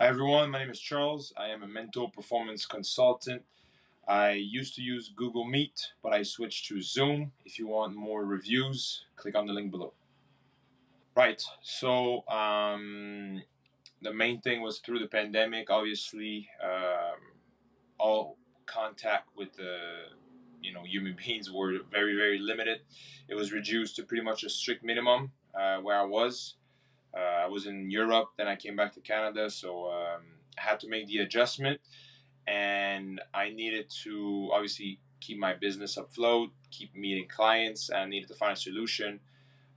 everyone, my name is Charles. I am a mental performance consultant. I used to use Google Meet, but I switched to Zoom. If you want more reviews, click on the link below. Right. The main thing was through the pandemic, obviously, all contact with the human beings were very, very limited. It was reduced to pretty much a strict minimum where I was. I was in Europe, then I came back to Canada, so I had to make the adjustment, and I needed to obviously keep my business afloat, keep meeting clients, and I needed to find a solution.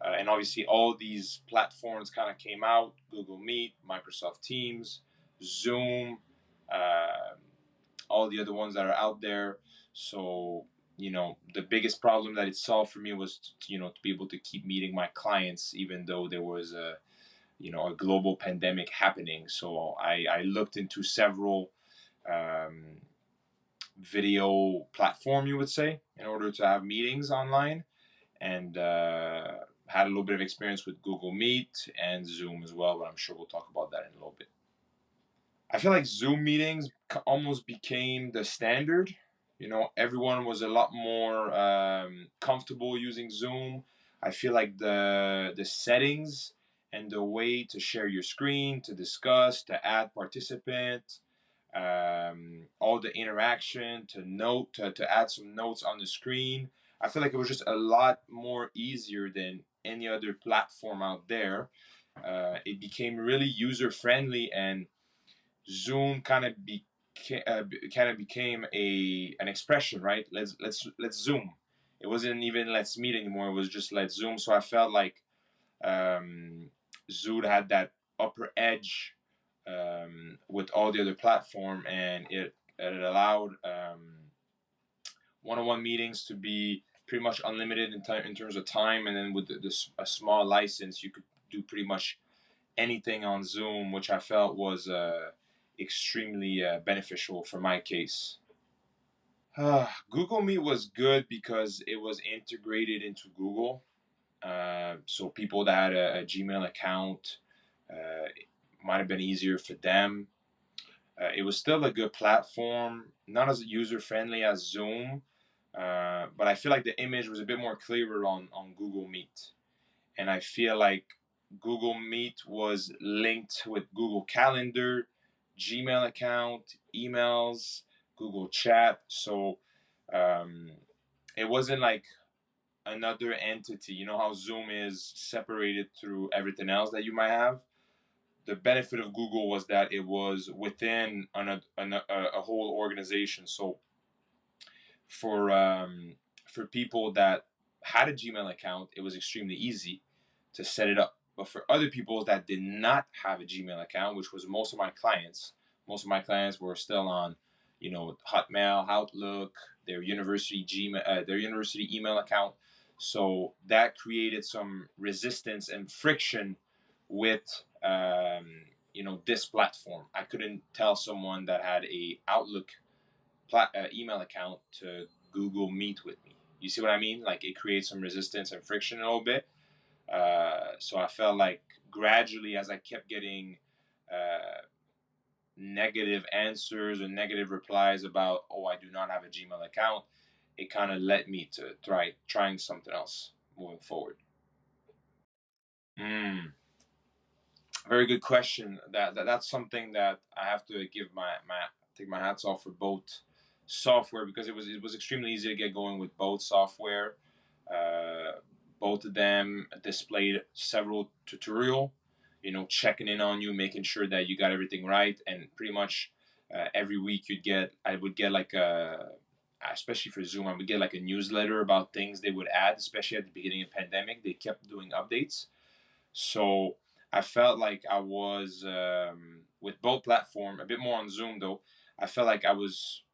And obviously, all these platforms kind of came out: Google Meet, Microsoft Teams, Zoom, uh, all the other ones that are out there. So the biggest problem that it solved for me was to be able to keep meeting my clients, even though there was a global pandemic happening. So I looked into several um, video platform, you would say, in order to have meetings online, and had a little bit of experience with Google Meet and Zoom as well. But I'm sure we'll talk about that in a little bit. I feel like Zoom meetings almost became the standard. Everyone was a lot more comfortable using Zoom. I feel like the settings and the way to share your screen, to discuss, to add participant, all the interaction, to add some notes on the screen. I feel like it was just a lot more easier than any other platform out there. It became really user friendly, and Zoom kind of became an expression, right? Let's Zoom. It wasn't even let's meet anymore. It was just let's Zoom. So I felt like Zoom had that upper edge with all the other platform, and it allowed one-on-one meetings to be pretty much unlimited in terms of time, and then with a small license, you could do pretty much anything on Zoom, which I felt was extremely beneficial for my case. Google Meet was good because it was integrated into Google. So people that had a Gmail account, it might have been easier for them. It was still a good platform, not as user friendly as Zoom, but I feel like the image was a bit more clearer on Google Meet. And I feel like Google Meet was linked with Google Calendar, Gmail account, emails, Google Chat. So um, it wasn't like another entity. You know how Zoom is separated through everything else that you might have. The benefit of Google was that it was within a whole organization. So for um, for people that had a Gmail account, it was extremely easy to set it up. But for other people that did not have a Gmail account, which was most of my clients were still on, Hotmail, Outlook, their university email account. So that created some resistance and friction with this platform. I couldn't tell someone that had a Outlook email account to Google Meet with me. You see what I mean? Like it creates some resistance and friction a little bit. So I felt like gradually, as I kept getting uh, negative answers or negative replies about, oh, I do not have a Gmail account, it kind of led me to trying something else moving forward. Mm, very good question. That's something that I have to give my take my hats off for both software, because it was extremely easy to get going with both software. Uh, Both of them displayed several tutorial, checking in on you, making sure that you got everything right, and pretty much every week I would get like especially for Zoom, I would get like a newsletter about things they would add, especially at the beginning of the pandemic. They kept doing updates, so I felt like I was with both platform, a bit more on Zoom though. I felt like I was,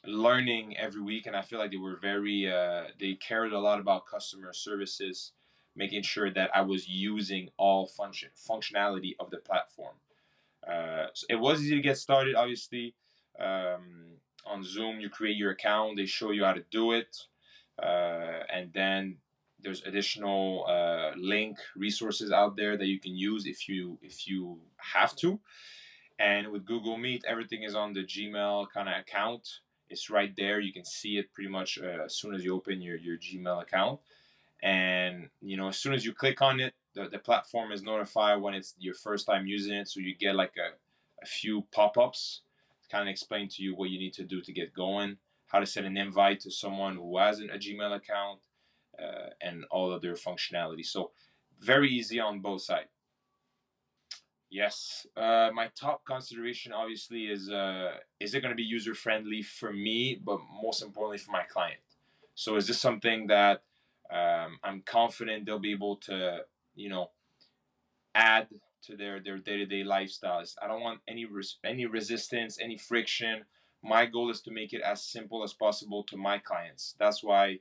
learning every week, and I feel like they were very they cared a lot about customer services, making sure that I was using all functionality of the platform. So it was easy to get started. Obviously, on Zoom, you create your account, they show you how to do it, and then there's additional link resources out there that you can use if you have to. And with Google Meet, everything is on the Gmail kind of account. It's right there. You can see it pretty much as soon as you open your Gmail account. And as soon as you click on it, the platform is notified when it's your first time using it. So you get like a few pop-ups to kind of explain to you what you need to do to get going, how to send an invite to someone who hasn't a Gmail account, and all of their functionality. So very easy on both sides. Yes, my top consideration obviously is it going to be user friendly for me, but most importantly for my client. So is this something that I'm confident they'll be able to, you know, add to their day to day lifestyles? I don't want any resistance, any friction. My goal is to make it as simple as possible to my clients. That's why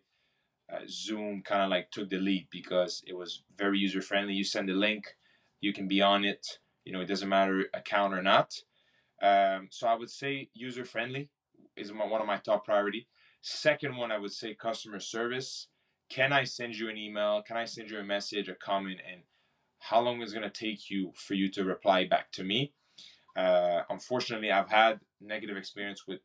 Zoom kind of like took the lead because it was very user friendly. You send a link, you can be on it. It doesn't matter account or not. So I would say user friendly is one of my top priority. Second one, I would say customer service. Can I send you an email? Can I send you a message, a comment, and how long is it going to take you for you to reply back to me? Unfortunately, I've had negative experience with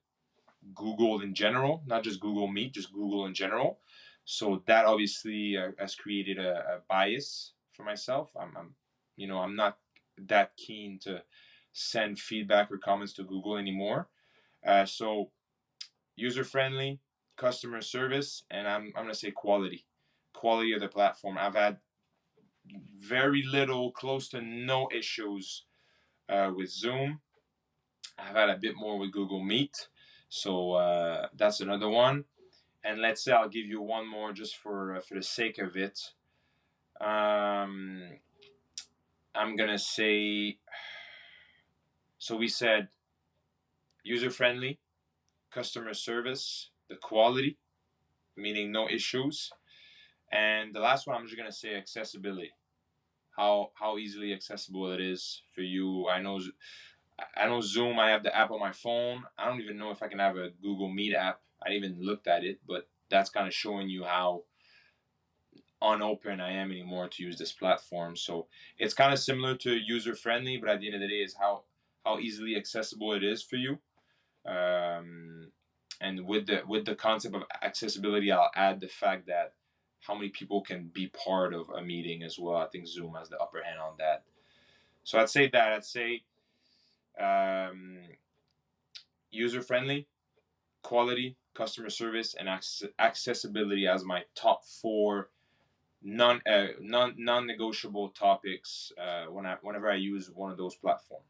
Google in general, not just Google Meet, just Google in general. So that obviously has created a bias for myself. I'm not that keen to send feedback or comments to Google anymore. So user friendly, customer service, and I'm gonna say quality of the platform. I've had very little, close to no issues with Zoom. I've had a bit more with Google Meet. So that's another one. And let's say I'll give you one more just for the sake of it. I'm gonna say. So we said user friendly, customer service, the quality, meaning no issues, and the last one I'm just gonna say accessibility. How easily accessible it is for you. I know Zoom. I have the app on my phone. I don't even know if I can have a Google Meet app. I even looked at it, but that's kind of showing you how unopen I am anymore to use this platform. So it's kind of similar to user friendly, but at the end of the day, is how easily accessible it is for you. Um, and with the concept of accessibility, I'll add the fact that how many people can be part of a meeting as well. I think Zoom has the upper hand on that. So I'd say um, user friendly, quality, customer service, and accessibility as my top four non-negotiable topics whenever I use one of those platforms.